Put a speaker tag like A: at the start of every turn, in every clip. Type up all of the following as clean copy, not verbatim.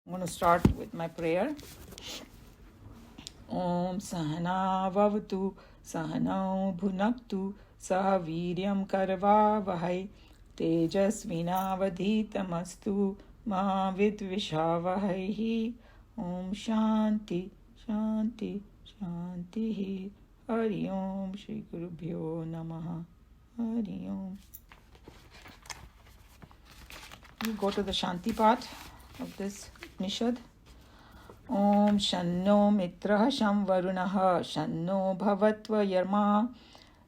A: I'm going to start with my prayer. Om Sahana Vavatu Sahanau Bhunaktu Saha Viryam Karva Vahai Tejasvinavadhitamastu Ma Vidvishavahai. Om Shanti Shanti Shanti. Hari Om Shri Gurubhyo Namaha. Hari Om. We go to the Shanti part of this Upanishad. Om Shanno Mitraha Sham Varunaha Shanno Bhavatva Yarma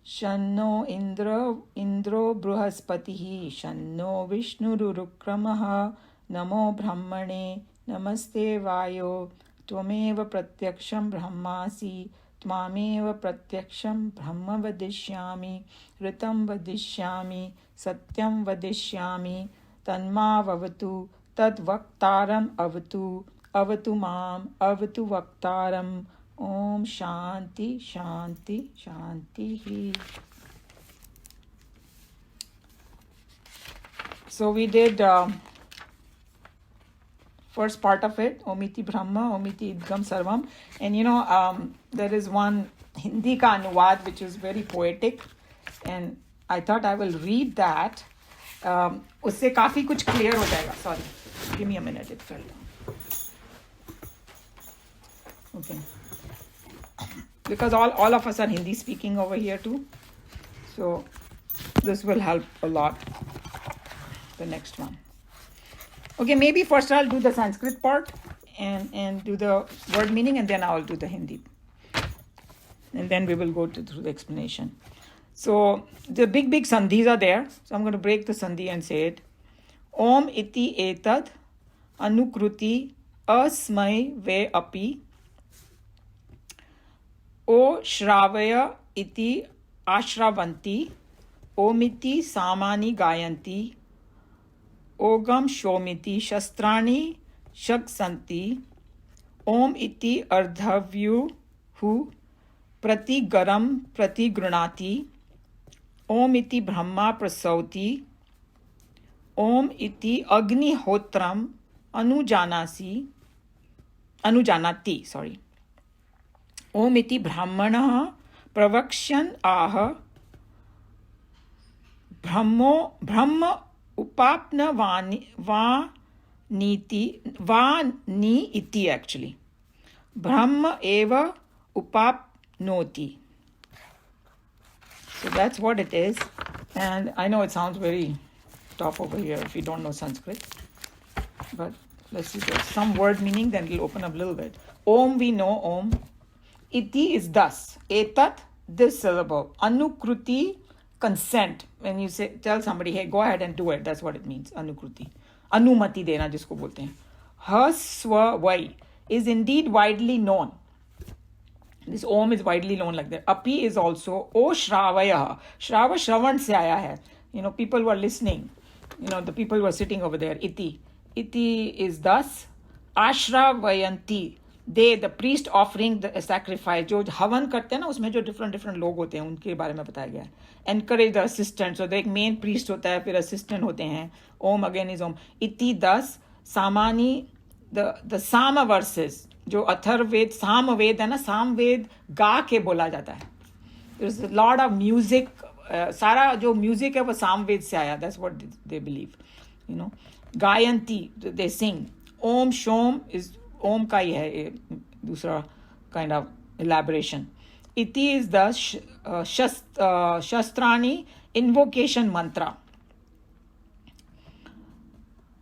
A: Shanno Indro Bruhaspatihi Shanno Vishnurukramaha Namo Brahmane Namaste Vayo Tvameva Pratyaksham Brahmasi Tvameva Pratyaksham Brahma Vadishyami Ritam Vadishyami Satyam Vadishyami Tanma Vavatu Tad Vaktaram Avatu Avatu Mam Avatu Vaktaram. Om Shanti Shanti Shanti. So we did first part of it, Omiti Brahma, Omiti Idgam Sarvam. And there is one Hindi ka anuvad which is very poetic. And I thought I will read that. उससे काफी कुछ clear हो जाएगा. Sorry, give me a minute, it fell down. Okay, because all of us are Hindi speaking over here too, so this will help a lot. The next one. Okay, maybe first I'll do the Sanskrit part and do the word meaning, and then I'll do the Hindi, and then we will go through the explanation. So the big sandhis are there. So I'm going to break the sandhi and say it. Om iti etad anukruti asmai ve api O shravaya iti ashravanti Omiti samani gayanti Ogam shomiti shastrani shaksanti Om iti ardhavyu hu prati garam prati grunati Om iti brahma prasauti Om iti agnihotram anujanati. Om iti brahmanah pravakshan aha brahma upapna vani iti actually. Brahma eva upapnoti. So that's what it is. And I know it sounds very tough over here if you don't know Sanskrit. But let's see, there's some word meaning, then it'll open up a little bit. Om, we know Om. Iti is thus. Etat, this syllable. Anukruti, consent. When you tell somebody, hey, go ahead and do it, that's what it means. Anukruti. Anumati dena, jisko bolte hain. Haswa vai is indeed widely known. This Om is widely known like that. Api is also O Shravaya. Shrava Shravan se aaya hai. People who are listening. The people who are sitting over there. Iti. Iti is thus. Ashravayanti. They, the priest offering the sacrifice. जो हवन करते हैं ना, उसमें जो different लोग होते हैं, उनके बारे में बताया गया है. Encourage the assistant. So, एक main priest होता है, फिर assistant होते हैं. Om again is Om. Iti thus. Samani, the Sama verses. जो अथर्ववेद सामवेद है ना, सामवेद गा के बोला जाता है. There's a lot of music. सारा जो music है वो सामवेद से आया. That's what they believe. Gayanti, they sing. Om Shom is Om का ही है दूसरा kind of elaboration. Iti is the shastrani invocation mantra.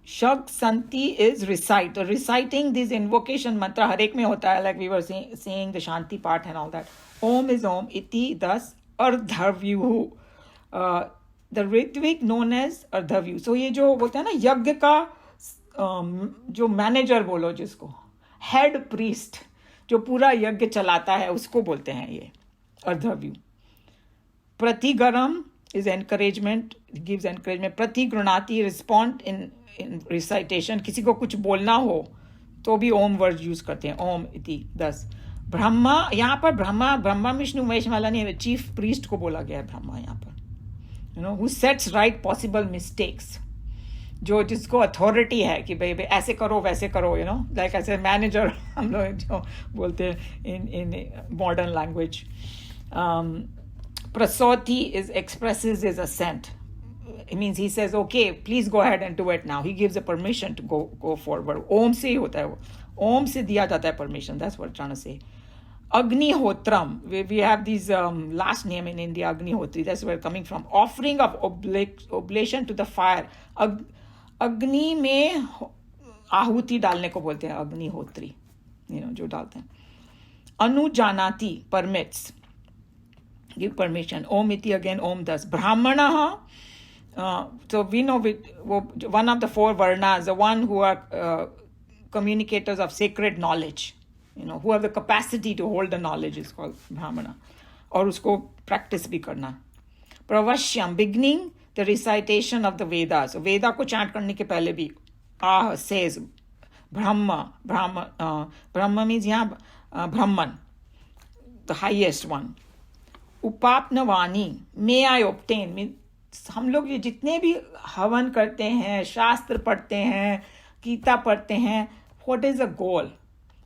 A: Shag Santi is recite. Reciting this invocation mantra har ek mein hota hai, like we were saying the Shanti part and all that. Om is Om. Iti thus ardhavyu. The Ritvik known as ardhavyu. So ये जो बोलते हैं ना यज्ञ का जो manager बोलो जिसको, हेड प्रीस्ट जो पूरा यज्ञ चलाता है, उसको बोलते हैं ये ardhavyu. Pratigaram is encouragement, it gives encouragement. Pratigranati, respond in recitation. किसी को कुछ बोलना हो तो भी ओम वर्ड यूज करते हैं. ओम इति. दस ब्रह्मा, यहाँ पर ब्रह्मा विष्णु महेश वाला नहीं है, चीफ प्रीस्ट को बोला गया है ब्रह्मा यहाँ पर. Who sets right possible mistakes. जो जिसको अथॉरिटी है कि भाई ऐसे करो वैसे करो, यू नो, लाइक ऐसे मैनेजर हम लोग जो बोलते हैं in modern language. Prasoti is expresses his assent. It means he says, okay, please go ahead and do it now. He gives a permission to go forward. Om se hota hai wo. Om se diya jata hai permission. That's what I'm trying to say. Agnihotram. We have these last name in India, Agnihotri. That's where it's coming from. Offering of oblation to the fire. Agni में आहुति डालने को बोलते हैं Agnihotri, you know, जो डालते हैं. Anujanati permits. Give permission. Om iti again, Om das. Brahmana, so we know one of the four varnas, the one who are communicators of sacred knowledge, you know, who have the capacity to hold the knowledge is called Brahmana. और उसको practice भी करना. Pravashyam, beginning the recitation of the Vedas. So Veda को chant करने के पहले भी says Brahma means यहाँ Brahman, the highest one. उपापनवाणी, may I obtain, means हम लोग ये जितने भी हवन करते हैं, शास्त्र पढ़ते हैं, गीता पढ़ते हैं, what is the goal?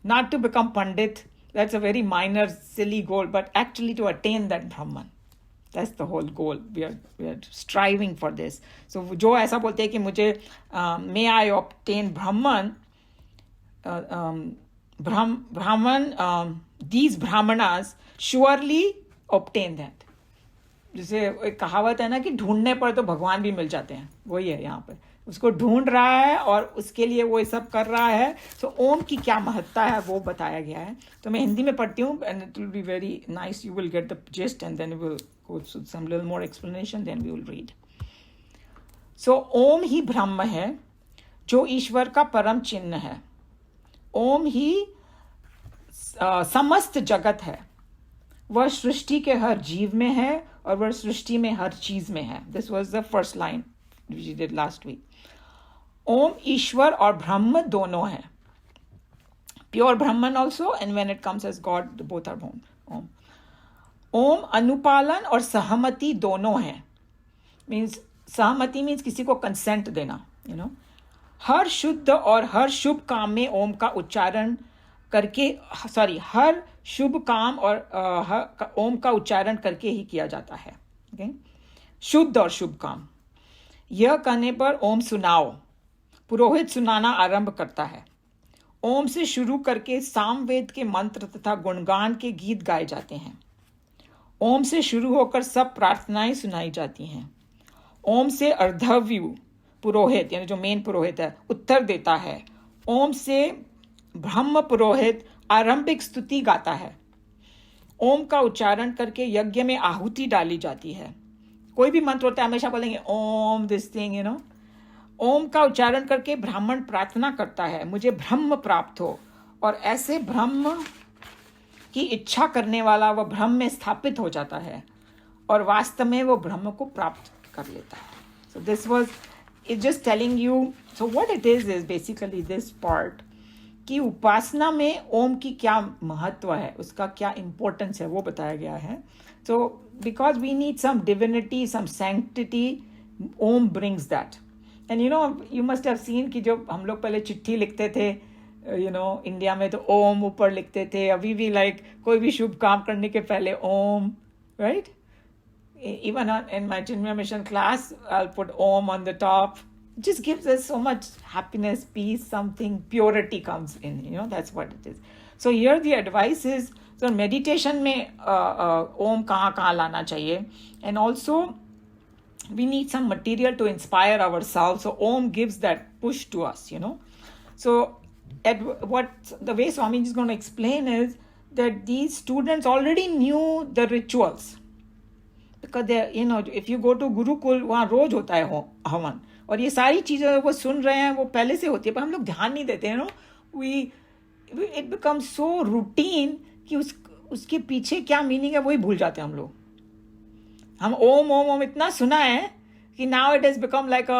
A: Not to become pandit, that's a very minor silly goal, but actually to attain that Brahman. That's the whole goal. We are striving for this. So जो ऐसा बोलते हैं कि मुझे may I obtain Brahman, Brahman, these Brahmanas surely obtain that. जैसे एक कहावत है ना कि ढूंढने पर तो भगवान भी मिल जाते हैं, वही है यहाँ पे. उसको ढूंढ रहा है और उसके लिए वो सब कर रहा है. सो ओम की क्या महत्ता है वो बताया गया है. तो मैं हिंदी में पढ़ती हूँ and it will be very nice. You will get the gist and then you will go through some little more explanation, then we will read. So Om ही ब्रह्म है जो ईश्वर का परम चिन्ह है. ओम ही समस्त जगत है. वह सृष्टि के हर जीव में है और वह सृष्टि में हर चीज में है. This was the first line which we did last week. Om ईश्वर और ब्रह्म दोनों है. Pure Brahman also and when it comes as God both are Om. Om अनुपालन और सहमति दोनों है. मीन्स सहमति मीन्स किसी को कंसेंट देना, यू नो. हर शुद्ध और हर शुभ काम में ओम का उच्चारण करके, हर शुभ काम और ओम का उच्चारण करके ही किया जाता है. okay? शुद्ध और शुभ काम. यह कहने पर ओम सुनाओ, पुरोहित सुनाना आरंभ करता है. ओम से शुरू करके सामवेद के मंत्र तथा गुणगान के गीत गाए जाते हैं. ओम से शुरू होकर सब प्रार्थनाएं सुनाई जाती हैं. ओम से अर्धव्यु पुरोहित, यानी जो मेन पुरोहित है, उत्तर देता है. ओम से ब्रह्म पुरोहित आरंभिक स्तुति गाता है. ओम का उच्चारण करके यज्ञ में आहुति डाली जाती है. कोई भी मंत्र होता है हमेशा बोलेंगे ohm this thing, you know. ओम का उच्चारण करके ब्राह्मण प्रार्थना करता है, मुझे ब्रह्म प्राप्त हो. और ऐसे ब्रह्म की इच्छा करने वाला वह ब्रह्म में स्थापित हो जाता है और वास्तव में वो ब्रह्म को प्राप्त कर लेता है. So this was it just telling you. So what it is basically this part कि उपासना में ओम की क्या महत्व है, उसका क्या इम्पोर्टेंस है, वो बताया गया है. So because we need some divinity, some sanctity, Om brings that. And you know, you must have seen कि जो हम लोग पहले चिट्ठी लिखते थे, यू नो, इंडिया में तो ओम ऊपर लिखते थे. अभी भी लाइक कोई भी शुभ काम करने के पहले ओम, right. Even in my Chinmaya mission class, I'll put Om on the top. It just gives us so much happiness, peace, something, purity comes in, you know, that's what it is. So here the advice is, so meditation में Om कहाँ लाना चाहिए. And also we need some material to inspire ourselves. So Om gives that push to us, you know. So what the way Swamiji is going to explain is that these students already knew the rituals. Because they, you know, if you go to Gurukul, वहाँ रोज होता है हवन, और ये सारी चीज़ें वो सुन रहे हैं, वो पहले से होती है, पर हम लोग ध्यान नहीं देते हैं. No, it becomes so routine कि उसके पीछे क्या मीनिंग है वही भूल जाते हैं हम लोग. हम ओम ओम ओम इतना सुना है कि now it has become like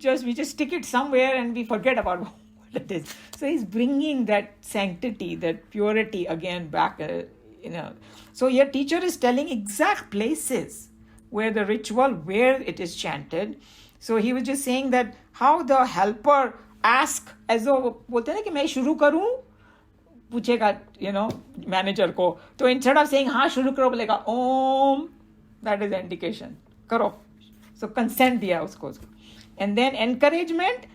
A: we just stick it somewhere and we forget about what it is. So he is bringing that sanctity, that purity again back. You know, so your teacher is telling exact places where the ritual, where it is chanted, So he was just saying that how the helper ask as though बोलते हैं ना कि मैं शुरू करूं पूछेगा manager को, तो इंस्टेड ऑफ सेइंग हाँ शुरू करो बोलेगा ओम, दैट इज इंडिकेशन करो. सो कंसेंट दिया उसको. एंड देन एनकरेजमेंट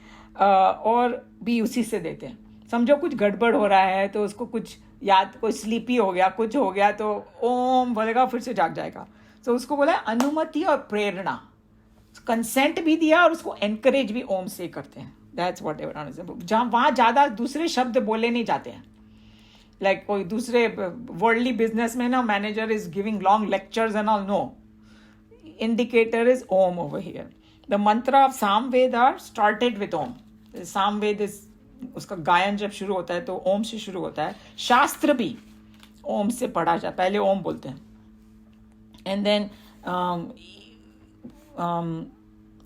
A: और भी उसी से देते हैं. समझो कुछ गड़बड़ हो रहा है तो उसको कुछ याद, कोई स्लीपी हो गया, कुछ हो गया तो ओम बोलेगा, फिर से जाग जाएगा. तो उसको बोला अनुमति और प्रेरणा, कंसेंट भी दिया और उसको एनकरेज भी ओम से करते हैं. That's what ever. जहाँ वहाँ ज़्यादा दूसरे शब्द बोले नहीं जाते हैं. लाइक कोई दूसरे वर्ल्डली बिजनेस में ना manager is giving long lectures and all. No, indicator is Om over here. The mantra of Samaveda are started with Om. Samaveda is, उसका गायन जब शुरू होता है तो ओम से शुरू होता है. शास्त्र भी ओम से पढ़ा जाता है, पहले ओम बोलते हैं. एंड देन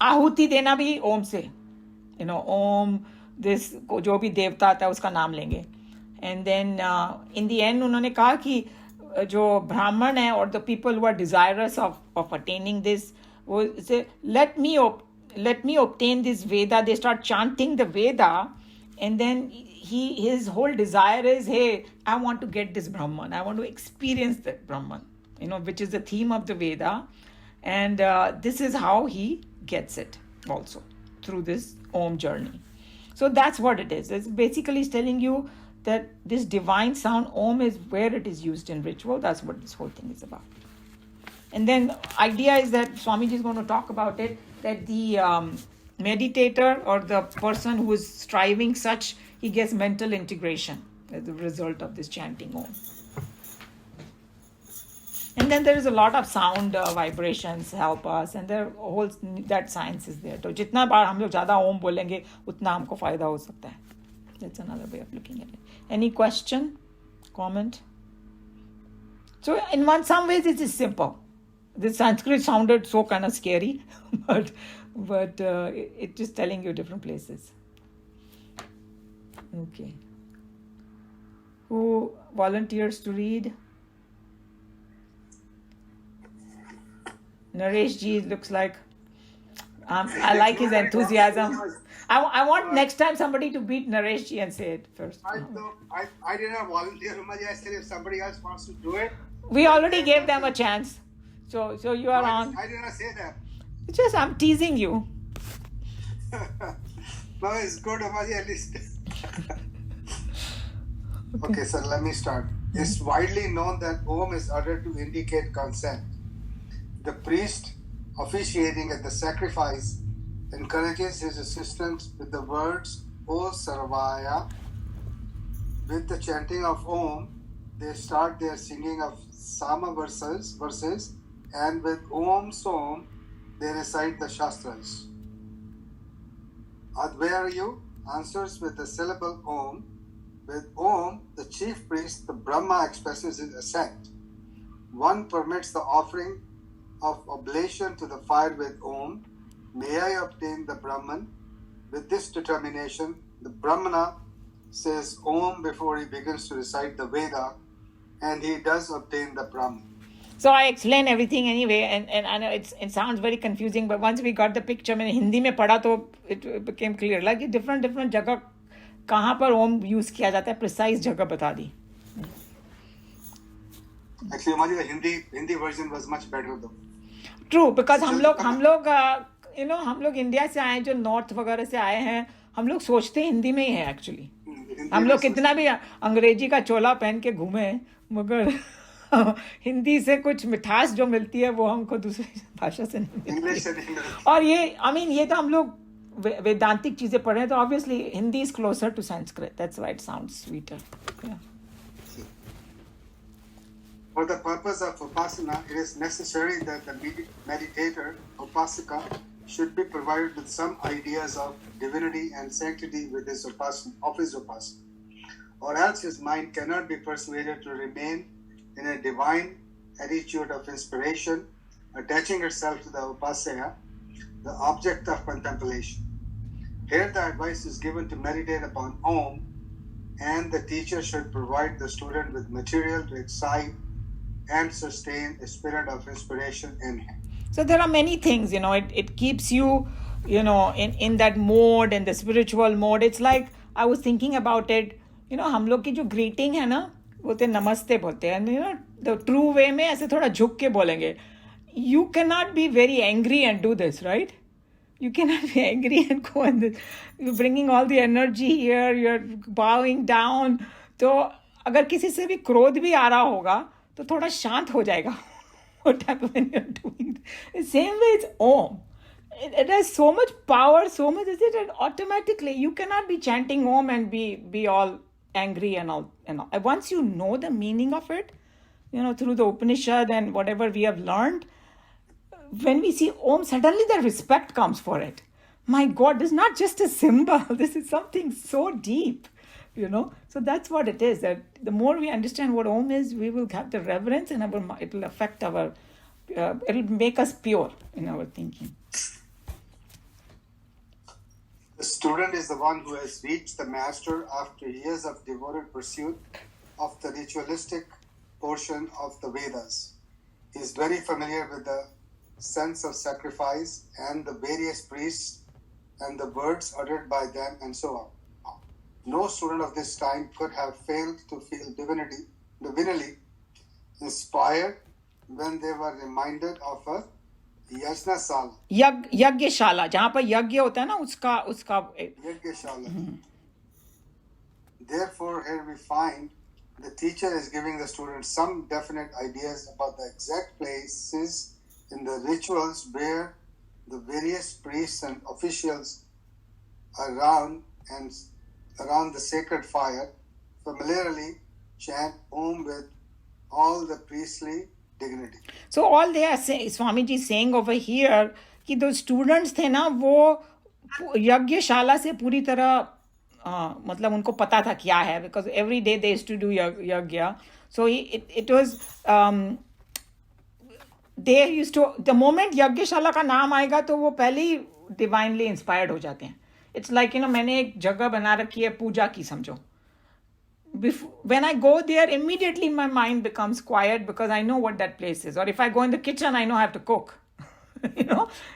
A: आहुति देना भी ओम से, ओम दिस को जो भी देवता आता है उसका नाम लेंगे. And then in the end उन्होंने कहा कि जो ब्राह्मण है और the people who are desirous of attaining this, वो say let me obtain this Veda. They start chanting the Veda, and then his whole desire is, hey, I want to get this Brahman. I want to experience that Brahman, which is the theme of the Veda. And this is how he gets it also through this Om journey. So that's what it is. It's basically telling you that this divine sound Om is where it is used in ritual. That's what this whole thing is about. And then idea is that Swamiji is going to talk about it, that the meditator or the person who is striving such, he gets mental integration as a result of this chanting Om. And then there is a lot of sound vibrations help us, and there whole that science is there. तो जितना बार हम लोग ज़्यादा ओम बोलेंगे उतना हमको फायदा हो सकता है. That's another way of looking at it. Any question, comment? So in some ways it is simple. The Sanskrit sounded so kind of scary, but it is telling you different places. Okay. Who volunteers to read? Naresh ji looks like, I like his enthusiasm. I want next time somebody to beat Naresh ji and say it first.
B: I didn't volunteer, Umaji. I said if somebody else wants to do it.
A: We already gave them a chance. So you are on.
B: I did not say that.
A: It's just I'm teasing you.
B: No, it's good, Umaji, at least. Okay, so let me start. It's widely known that Om is uttered to indicate consent. The priest officiating at the sacrifice encourages his assistants with the words O Sarvaya. With the chanting of Om, they start their singing of Sama verses, and with Om Som, they recite the Shastras. Advayu answers with the syllable Om. With Om, the chief priest, the Brahma, expresses his assent. One permits the offering of oblation to the fire with Om. May I obtain the Brahman? With this determination, the Brahmana says Om before he begins to recite the Veda, and he does obtain the Brahman.
A: So I explain everything anyway, and I know it sounds very confusing, but once we got the picture, मैंने हिंदी में पढ़ा तो it became clear. Like different जगह कहाँ पर ओम use किया जाता है, precise जगह बता दी.
B: Actually, हमारी Hindi version was much better though.
A: True, because हम लोग इंडिया से आए, जो नॉर्थ वगैरह से आए हैं, हम लोग सोचते हैं हिंदी में ही है एक्चुअली. हम लोग कितना भी अंग्रेजी का चोला पहन के घूमे, मगर हिंदी से कुछ मिठास जो मिलती है वो हमको दूसरी भाषा से नहीं मिलती. और ये तो हम लोग वेदांतिक चीजें पढ़े तो obviously Hindi is closer to Sanskrit. That's why it sounds sweeter.
B: For the purpose of Upasana, it is necessary that the meditator, Upasaka, should be provided with some ideas of divinity and sanctity with his Upasana, or else his mind cannot be persuaded to remain in a divine attitude of inspiration, attaching itself to the Upasaya, the object of contemplation. Here the advice is given to meditate upon Om, and the teacher should provide the student with material to excite and sustain a spirit of inspiration in him.
A: So there are many things, it keeps you in that mode, in the spiritual mode. It's like I was thinking about it. हम लोग की जो greeting है ना, बोलते नमस्ते बोलते हैं, the true way में ऐसे थोड़ा झुक के बोलेंगे. You cannot be very angry and do this, right? You cannot be angry and go on this. You're bringing all the energy here, you're bowing down. तो अगर किसी से भी क्रोध भी आ रहा होगा तो थोड़ा शांत हो जाएगा. What happens when you're doing the same way? It's Om. It has so much power, so much is it, and automatically you cannot be chanting Om and be all angry and all. Once you know the meaning of it, through the Upanishad and whatever we have learned, when we see Om, suddenly the respect comes for it. My God, this is not just a symbol. This is something so deep, So that's what it is. That the more we understand what Om is, we will have the reverence, and it will affect our. It will make us pure in our thinking.
B: The student is the one who has reached the master after years of devoted pursuit of the ritualistic portion of the Vedas. He is very familiar with the sense of sacrifice and the various priests and the words uttered by them and so on. No student of this time could have failed to feel divinely inspired when they were reminded of a yajnasala.
A: यज्ञशाला, जहाँ पर यज्ञ होता है ना, उसका
B: Yajnasala. Therefore, here we find the teacher is giving the student some definite ideas about the exact places in the rituals where the various priests and officials around the sacred fire familiarly chant Om with all the priestly dignity.
A: So all they are saying, Swamiji is saying over here, कि those students थे ना, वो यज्ञशाला से पूरी तरह मतलब उनको पता था क्या है, because every day they used to do yagya. So it was they used to, the moment यज्ञशाला का नाम आएगा तो वो पहले ही divinely inspired हो जाते हैं. It's like मैंने एक जगह बना रखी है पूजा की, समझो. When I go there, immediately my mind becomes quiet because I know what that place is. Or if I go in the kitchen, I know I have to cook.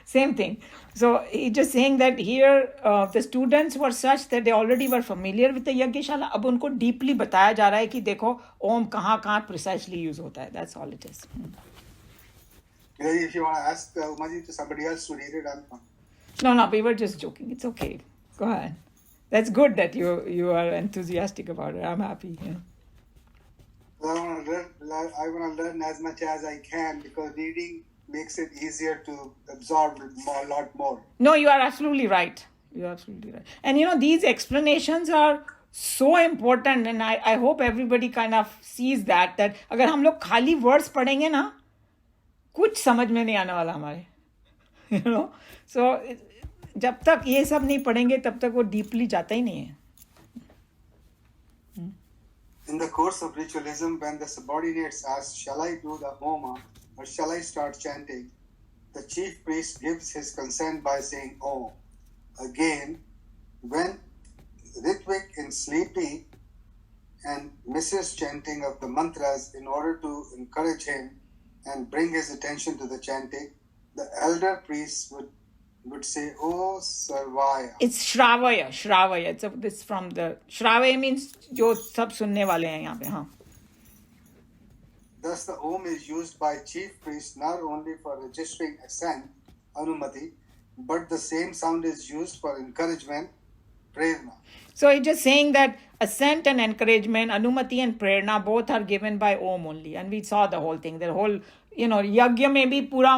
A: Same thing. So he's just saying that here the students were such that they already were familiar with the Yagyashala. अब उनको deeply बताया जा रहा है कि देखो Om कहाँ precisely use होता है. That's all it is.
B: If you want to ask Umaji to somebody else to read it, I'm fine.
A: No, we were just joking. It's okay. Go ahead. That's good that you are enthusiastic about it. I'm happy. Yeah.
B: I want to learn as much as I can because reading makes it easier to absorb a lot more.
A: No, you are absolutely right. And these explanations are so important, and I hope everybody kind of sees that अगर हम लोग खाली words पढ़ेंगे ना, कुछ समझ में नहीं आने वाला हमारे. So जब तक ये सब नहीं पढ़ेंगे तब तक वो डीपली जाता ही नहीं है.
B: In the course of ritualism, when the subordinates ask, shall I do the homa or shall I start chanting, the chief priest gives his consent by saying Om. Again, when Ritvik is sleepy and misses chanting of the mantras in order to encourage him and bring his attention to the chanting, the elder priest would say, Oh, Sarvaya.
A: It's Shravaya. It's from the Shravaya means जो सब सुनने वाले हैं यहाँ पे. हाँ.
B: Thus, the Om is used by chief priest not only for registering assent, Anumati, but the same sound is used for encouragement, Prerna.
A: So it's just saying that assent and encouragement, Anumati and Prerna, both are given by Om only. And we saw the whole thing. The whole, यज्ञ में भी पूरा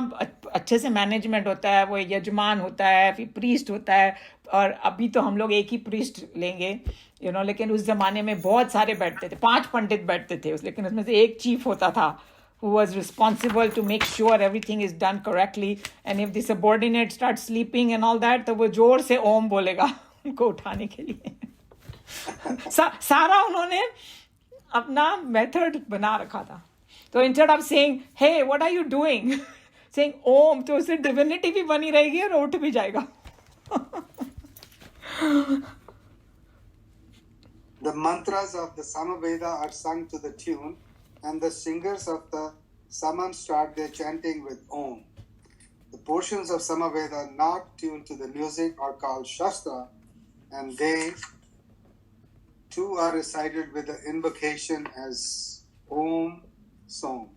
A: अच्छे से management होता है, वो यजमान होता है, फिर प्रीस्ट होता है. और अभी तो हम लोग एक ही प्रीस्ट लेंगे, लेकिन उस जमाने में बहुत सारे बैठते थे, 5 पंडित बैठते थे, लेकिन उसमें से एक चीफ होता था who was responsible to make sure everything is done correctly. And if the subordinate starts sleeping and all that, तो वो जोर से ओम बोलेगा उनको उठाने के लिए. सारा उन्होंने अपना मेथड बना रखा था. So instead of saying, hey, what are you doing? saying Om, तो उससे divinity भी बनी रहेगी और उठ भी जाएगा.
B: The mantras of the Samaveda are sung to the tune, and the singers of the Saman start their chanting with Om. The portions of Samaveda not tuned to the music are called Shastra, and they too are recited with the invocation as Om Som.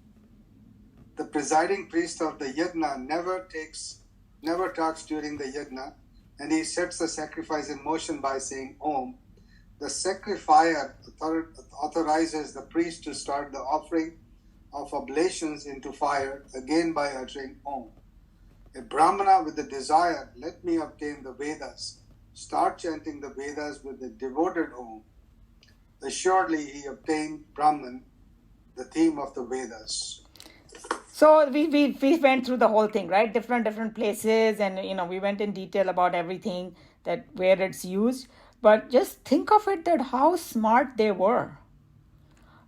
B: The presiding priest of the yajna never talks during the yajna, and he sets the sacrifice in motion by saying Om. The sacrificer authorizes the priest to start the offering of oblations into fire again by uttering Om. A Brahmana with the desire, let me obtain the Vedas, start chanting the Vedas with the devoted Om. Assuredly, he obtained Brahman, the theme of the Vedas.
A: So we went through the whole thing, right? Different places, and we went in detail about everything, that where it's used. But just think of it, that how smart they were.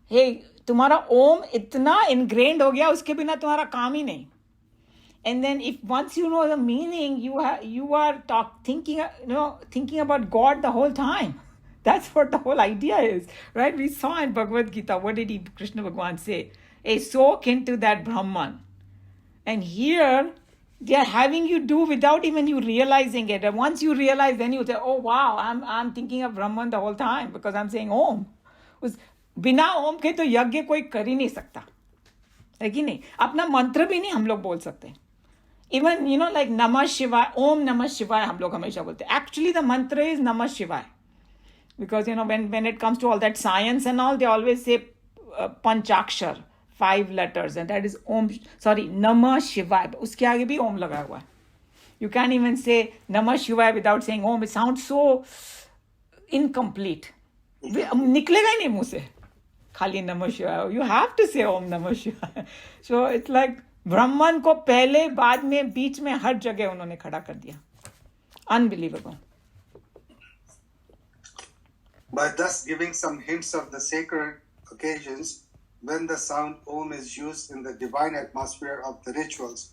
A: Hey, तुम्हारा ओम इतना ingrained हो गया, उसके बिना तुम्हारा काम ही नहीं. And then if once you know the meaning, you are thinking about God the whole time. That's what the whole idea is, right? We saw in Bhagavad Gita, what did Krishna Bhagavan say? Hey, soak into that Brahman. And here, they are having you do without even you realizing it. And once you realize, then you say, oh wow, I'm thinking of Brahman the whole time because I'm saying Om. बिना ओम के तो यज्ञ कोई कर ही नहीं सकता, है कि नहीं? अपना मंत्र भी नहीं हम लोग बोल सकते. Even, like Namah Shivaya, Om Namah Shivaya, हम लोग हमेशा बोलते. Actually, the mantra is Namah Shivaya. Because, when it comes to all that science and all, they always say Panchakshar, 5 letters. And that is Namah Shivaya. Uske aage bhi Om lagaya hua hai. You can't even say Namah Shivaya without saying Om. It sounds so incomplete. निकलेगा ही नहीं मुंह से खाली नमः शिवाय. You have to say Om Namah Shivaya. So it's like ब्राह्मण को पहले बाद में बीच में हर जगह उन्होंने खड़ा कर दिया. Unbelievable.
B: By thus giving some hints of the sacred occasions when the sound Om is used in the divine atmosphere of the rituals,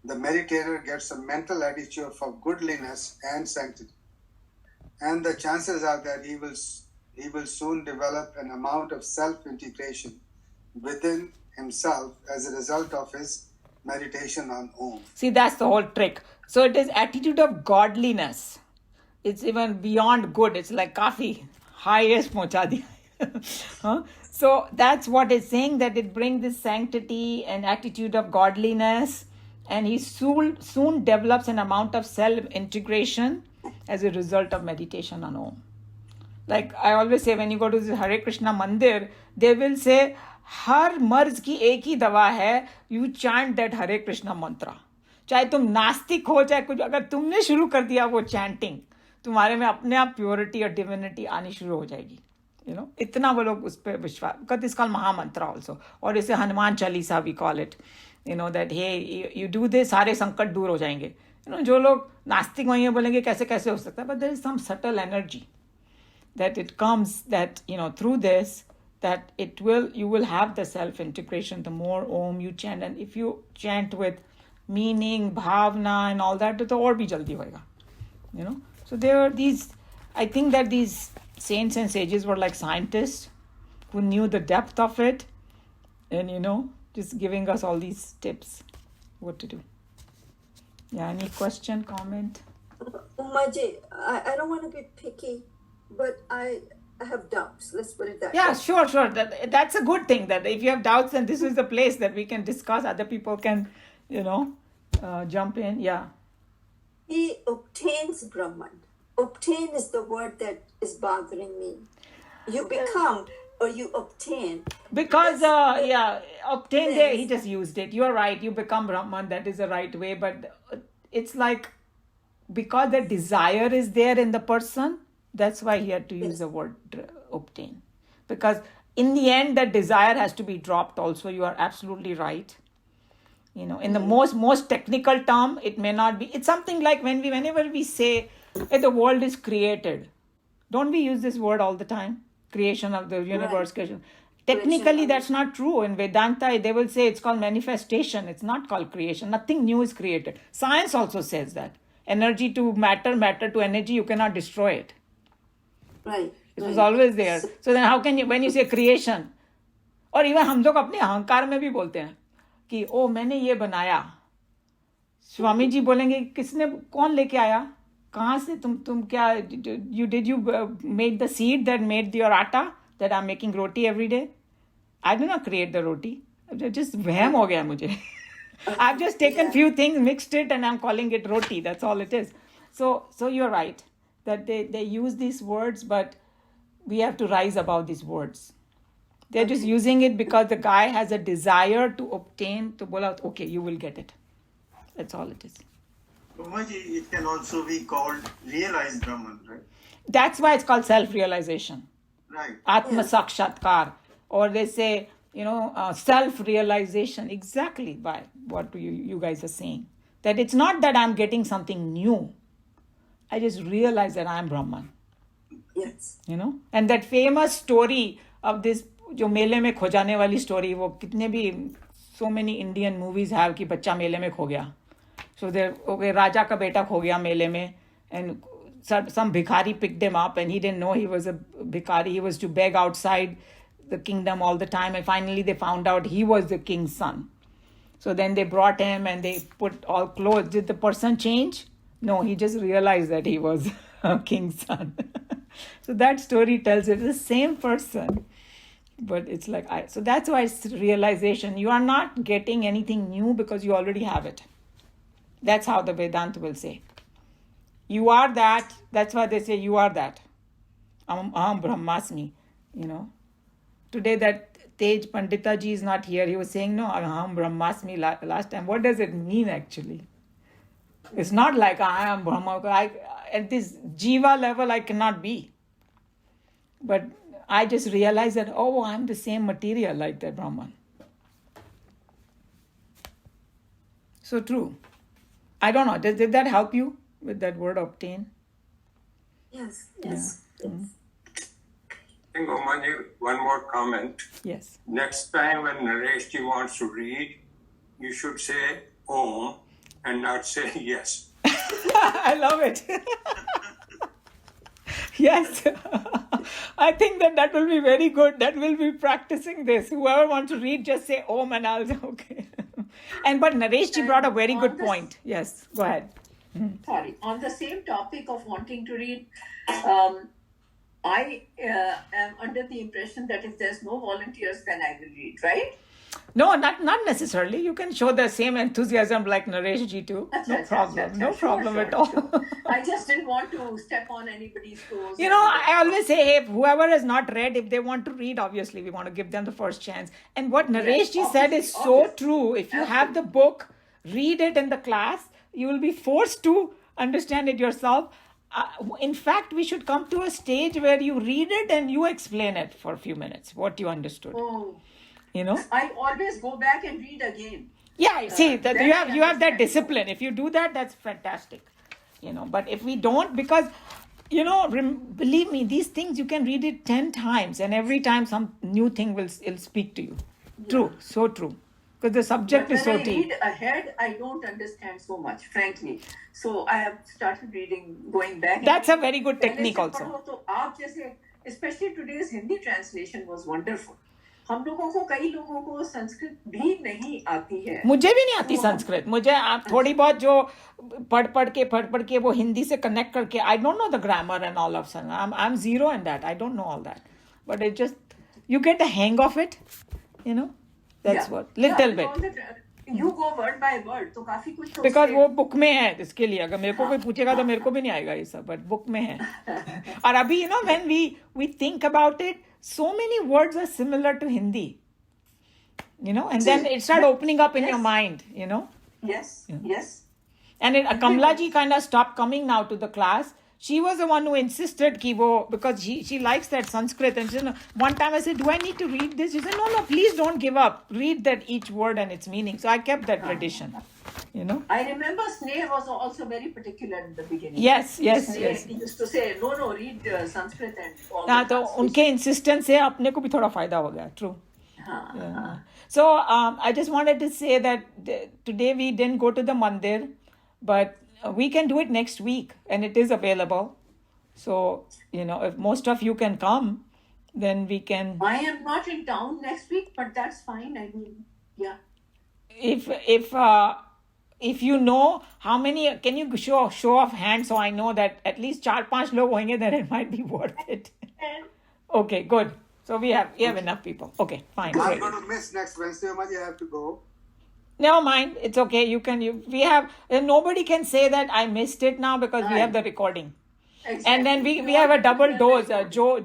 B: the meditator gets a mental attitude of goodliness and sanctity. And the chances are that he will soon develop an amount of self-integration within himself as a result of his meditation on Om.
A: See, that's the whole trick. So it is attitude of godliness. It's even beyond good. It's like kafi highest pahuncha diya. So that's what it's saying, that it brings this sanctity and attitude of godliness, and he soon develops an amount of self-integration as a result of meditation on Om. Like I always say, when you go to the Hare Krishna Mandir, they will say, हर मर्ज की एक ही दवा है, you chant that Hare Krishna mantra. चाहे तुम नास्तिक हो, चाहे कुछ, अगर तुमने शुरू कर दिया वो चैंटिंग, तुम्हारे में अपने आप प्योरिटी और डिविनिटी आनी शुरू हो जाएगी. इतना वो लोग उस पर विश्वास करते. इस कॉल महामंत्र ऑल्सो, और इसे Hanuman Chalisa we call it. That hey you do this, सारे संकट दूर हो जाएंगे. जो लोग नास्तिक वहीं बोलेंगे कैसे कैसे हो सकता है, but there is some subtle energy that it comes, that through this, that you will have the self integration. The more Om you chant, and if you chant with meaning, bhavna and all that, to aur bhi jaldi hoega. So there are these, I think that these saints and sages were like scientists who knew the depth of it, and just giving us all these tips what to do. Yeah, any question, comment?
C: Umaji, I don't want to be picky, but I have doubts. Let's put it that way.
A: Yeah, sure. That's a good thing, that if you have doubts, then this is the place that we can discuss. Other people can, jump in. Yeah.
C: He obtains Brahman. Obtain is the word that is bothering me. You become or you obtain.
A: Because, obtain there, he just used it. You're right. You become Brahman. That is the right way. But it's like, because the desire is there in the person, that's why he had to use the word obtain. Because in the end, that desire has to be dropped also. You are absolutely right. In the most technical term, it may not be. It's something like whenever we say that the world is created. Don't we use this word all the time? Creation of the universe. Right. Creation. Technically, that's not true. In Vedanta, they will say it's called manifestation. It's not called creation. Nothing new is created. Science also says that. Energy to matter, matter to energy, you cannot destroy it.
C: Right.
A: It was always there. So then how can you, when you say creation, और even हम लोग अपने अहंकार में भी बोलते हैं कि ओ मैंने ये बनाया. स्वामी जी बोलेंगे किसने कौन लेके आया कहाँ से तुम क्या you made the seed that made your atta that I'm making roti every day. I did not create the roti. Just वहम हो गया मुझे. I've just taken few things, mixed it, and I'm calling it roti. That's all it is. So you're right that they use these words, but we have to rise above these words. They're just using it because the guy has a desire to obtain, to bola, okay, you will get it. That's all it is.
D: Umaji, it can also be called realized Brahman, right?
A: That's why it's called self-realization.
D: Right.
A: Atma Sakshatkar. Or they say, self-realization. Exactly by what you guys are saying. That it's not that I'm getting something new. I just realize that I'm Brahman.
C: Yes.
A: And that famous story of this, जो मेले में खो जाने वाली story, वो कितने भी so many Indian movies have कि बच्चा मेले में खो गया. So राजा का बेटा खो गया मेले में, and some bhikhari picked him up, and he didn't know he was a bhikhari. He was to beg outside the kingdom all the time, and finally they found out he was the king's son. So then they brought him and they put all clothes. Did the person change? No, he just realized that he was a king's son. So that story tells it the same person, but it's like so that's why it's realization. You are not getting anything new because you already have it. That's how the Vedanta will say. You are that. That's why they say you are that. Aham Brahmasmi. Today that Tej Pandita ji is not here. He was saying, no, Aham Brahmasmi last time. What does it mean actually? It's not like I am Brahma. At this Jiva level, I cannot be. But I just realized that, I'm the same material like that Brahman. So true. I don't know. Did that help you with that word obtain?
C: Yes.
A: Yeah. Mm-hmm.
E: I think, Umaji, one more comment.
A: Yes.
E: Next time when Nareshji wants to read, you should say Om and not say yes.
A: I love it. Yes. I think that will be very good. That will be practicing this. Whoever wants to read, just say Om and I'll say okay. But Nareshji brought a very good point. Yes, go ahead.
F: Sorry. On the same topic of wanting to read, I am under the impression that if there's no volunteers, then I will read, right?
A: No, not necessarily. You can show the same enthusiasm like Nareshji too. No problem. No problem at all.
F: I just didn't want to step on anybody's toes.
A: I always say, hey, whoever has not read, if they want to read, obviously we want to give them the first chance. And what Nareshji said is so true. If you have the book, read it in the class, you will be forced to understand it yourself. In fact, we should come to a stage where you read it and you explain it for a few minutes, what you understood.
F: Oh.
A: I
F: always go back and read again.
A: Yeah, see, that you have that discipline. If you do that, that's fantastic. But if we don't, because, believe me, these things you can read it 10 times and every time some new thing will speak to you. Yeah. True, so true. Because the subject is so deep.
F: When I read ahead, I don't understand so much, frankly. So I have started reading, going back.
A: That's a very good technique also.
F: Especially today's Hindi translation was wonderful. हम लोगों को कई लोगों को संस्कृत भी नहीं आती है.
A: मुझे भी नहीं आती संस्कृत. मुझे थोड़ी बहुत जो पढ़ के वो हिंदी से connect करके, I don't know the grammar and all of sudden. I'm zero in that. I don't know all that. But it just, you get the hang of it, That's what. Little bit.
F: You go word by word, तो काफी कुछ तो
A: Because वो book में है, इसके लिए अगर मेरे को कोई पूछेगा तो मेरे को भी नहीं आएगा ये सब, but book में है. और अभी when we think about it, so many words are similar to Hindi, and then it started opening up in your mind,
F: Yes.
A: And Kamla ji kind of stopped coming now to the class. She was the one who insisted because she likes that Sanskrit. And she said, one time I said, do I need to read this? She said, no, please don't give up. Read that each word and its meaning. So I kept that tradition,
F: I remember Sneh was also very particular in the beginning.
A: Yes.
F: He used to say, no, read Sanskrit and all that.
A: तो उनके insistence से अपने को भी थोड़ा फायदा हो गया. True. Yeah. So I just wanted to say that today we didn't go to the mandir, but we can do it next week and it is available. So, if most of you can come, then we can.
F: I am not in town next week, but that's fine. I mean, yeah.
A: If if you know how many, can you show of hands so I know that at least 4-5 log hoenge, then it might be worth it. Okay, good. So we have enough people. Okay, fine.
B: I'm
A: Great.
B: going to miss next Wednesday. I have to go.
A: Never mind. It's okay. We have, nobody can say that I missed it now because we have the recording.
F: Exactly.
A: And then we have a double dose. Joe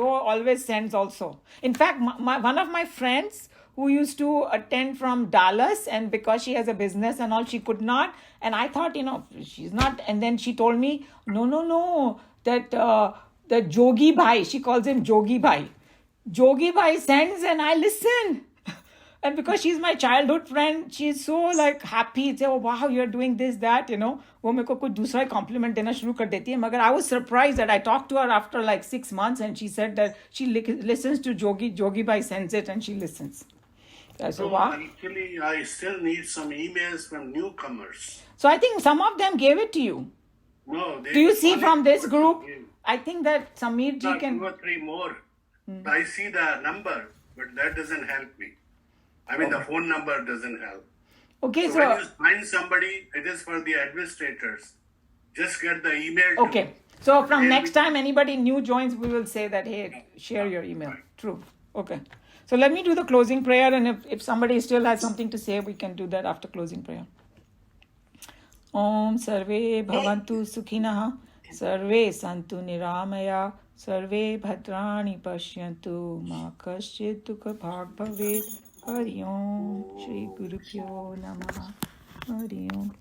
A: always sends also. In fact, one of my friends who used to attend from Dallas, and because she has a business and all, she could not. And I thought, she's not. And then she told me, no, that the Jogi Bhai, she calls him Jogi Bhai. Jogi Bhai sends and I listen. And because she's my childhood friend, she's so like happy. Say, oh wow, you're doing this, that, वो मेरे को कुछ दूसरा compliment देना शुरू कर देती है. मगर I was surprised that I talked to her after like 6 months and she said that she listens to Jogi Bhai sends it and she listens. I said, wow.
G: Actually, I still need some emails from newcomers.
A: So I think some of them gave it to you.
G: No,
A: Do you see from this group? I think that Samir ji can...
G: 2 or 3 more. I see the number, but that doesn't help me. I mean, the phone number doesn't help.
A: Okay,
G: So when you find somebody, it is for the administrators. Just get the email.
A: Okay. So from next time anybody new joins, we will say that, hey, share your email. True. Okay. So let me do the closing prayer, and if somebody still has something to say, we can do that after closing prayer. Om Sarve Bhavantu Sukhinah Sarve Santu Niramaya Sarve Bhadrani Pashyantu Ma Kaschit Dukha Bhag Bhavet Hari Om Shri Guru Pyo Namaha Hari Om.